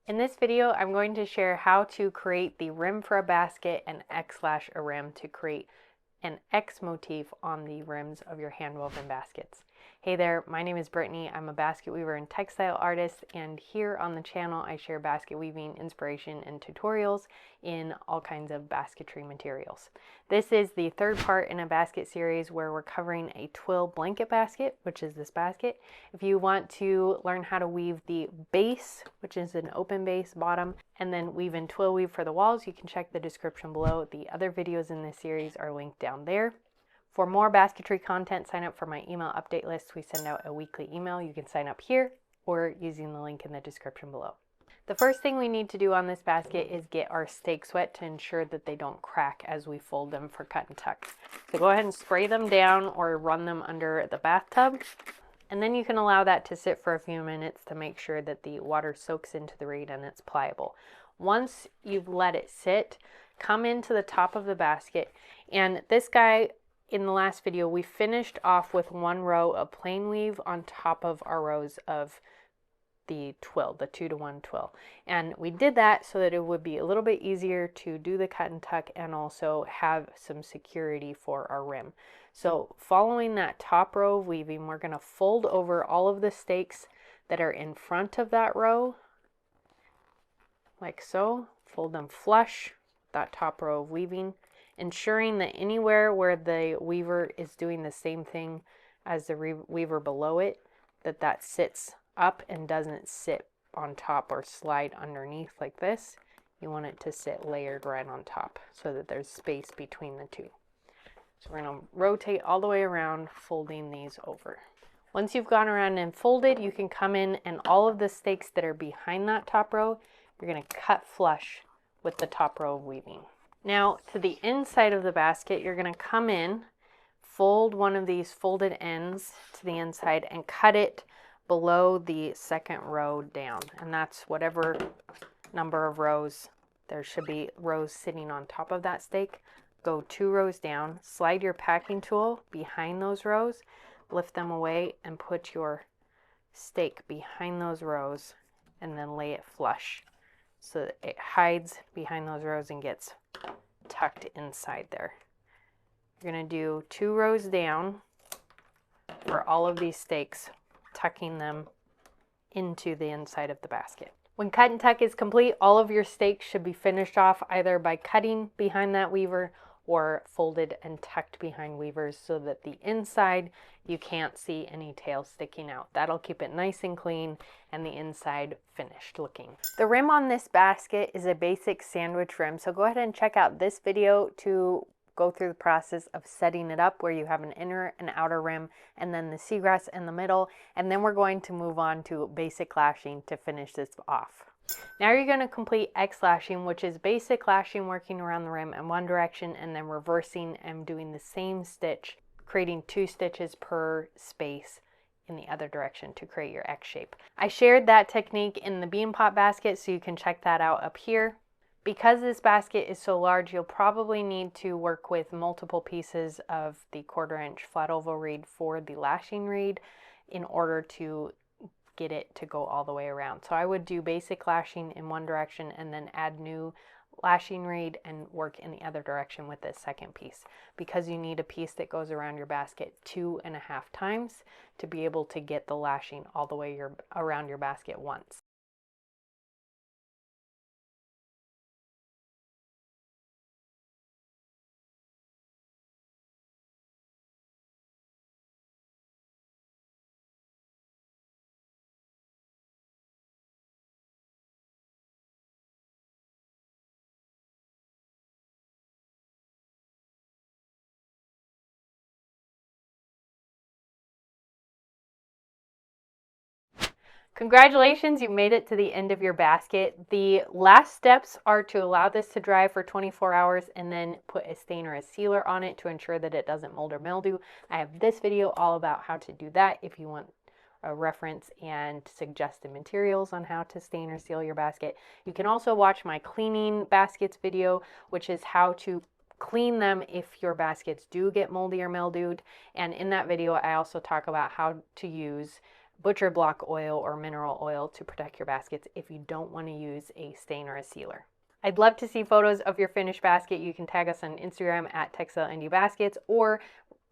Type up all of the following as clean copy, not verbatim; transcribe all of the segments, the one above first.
In this video, I'm going to share how to create the rim for a basket and X-lash a rim to create an X motif on the rims of your hand-woven baskets. Hey there, my name is Brittany. I'm a basket weaver and textile artist, and here on the channel I share basket weaving inspiration and tutorials in all kinds of basketry materials. This is the third part in a basket series where we're covering a twill blanket basket, which is this basket. If you want to learn how to weave the base, which is an open base bottom, and then weave in twill weave for the walls, you can check the description below. The other videos in this series are linked down there. For more basketry content, sign up for my email update list. We send out a weekly email. You can sign up here or using the link in the description below. The first thing we need to do on this basket is get our stakes wet to ensure that they don't crack as we fold them for cut and tuck. So go ahead and spray them down or run them under the bathtub. And then you can allow that to sit for a few minutes to make sure that the water soaks into the reed and it's pliable. Once you've let it sit, come into the top of the basket. And this guy, in the last video, we finished off with one row of plain weave on top of our rows of the twill, the 2-to-1 twill. And we did that so that it would be a little bit easier to do the cut and tuck and also have some security for our rim. So following that top row of weaving, we're going to fold over all of the stakes that are in front of that row, like so. Fold them flush, that top row of weaving, ensuring that anywhere where the weaver is doing the same thing as the weaver below it, that sits up and doesn't sit on top or slide underneath like this. You want it to sit layered right on top so that there's space between the two. So we're going to rotate all the way around, folding these over. Once you've gone around and folded, you can come in and all of the stakes that are behind that top row, you're going to cut flush with the top row of weaving. Now to the inside of the basket, you're going to come in, fold one of these folded ends to the inside and cut it below the second row down. And that's whatever number of rows. There should be rows sitting on top of that stake. Go 2 rows down, slide your packing tool behind those rows, lift them away and put your stake behind those rows and then lay it flush so that it hides behind those rows and gets tucked inside there. You're going to do 2 rows down for all of these stakes, tucking them into the inside of the basket. When cut and tuck is complete, all of your stakes should be finished off either by cutting behind that weaver or folded and tucked behind weavers so that the inside you can't see any tail sticking out. That'll keep it nice and clean and the inside finished looking. The rim on this basket is a basic sandwich rim, so go ahead and check out this video to go through the process of setting it up where you have an inner and outer rim and then the seagrass in the middle, and then we're going to move on to basic lashing to finish this off. Now you're going to complete X lashing, which is basic lashing working around the rim in one direction and then reversing and doing the same stitch, creating 2 stitches per space in the other direction to create your X shape. I shared that technique in the bean pot basket, so you can check that out up here. Because this basket is so large, you'll probably need to work with multiple pieces of the 1/4 inch flat oval reed for the lashing reed in order to get it to go all the way around. So I would do basic lashing in one direction and then add new lashing reed and work in the other direction with this second piece, because you need a piece that goes around your basket 2.5 times to be able to get the lashing all the way around your basket once. Congratulations, you made it to the end of your basket. The last steps are to allow this to dry for 24 hours and then put a stain or a sealer on it to ensure that it doesn't mold or mildew. I have this video all about how to do that if you want a reference and suggested materials on how to stain or seal your basket. You can also watch my cleaning baskets video, which is how to clean them if your baskets do get moldy or mildewed. And in that video, I also talk about how to use butcher block oil or mineral oil to protect your baskets if you don't want to use a stain or a sealer. I'd love to see photos of your finished basket. You can tag us on Instagram at TextileNDBaskets or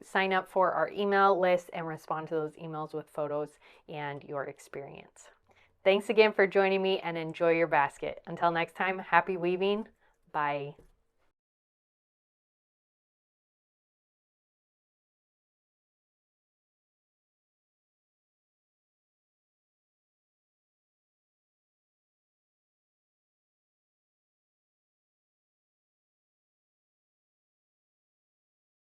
sign up for our email list and respond to those emails with photos and your experience. Thanks again for joining me and enjoy your basket. Until next time, happy weaving. Bye.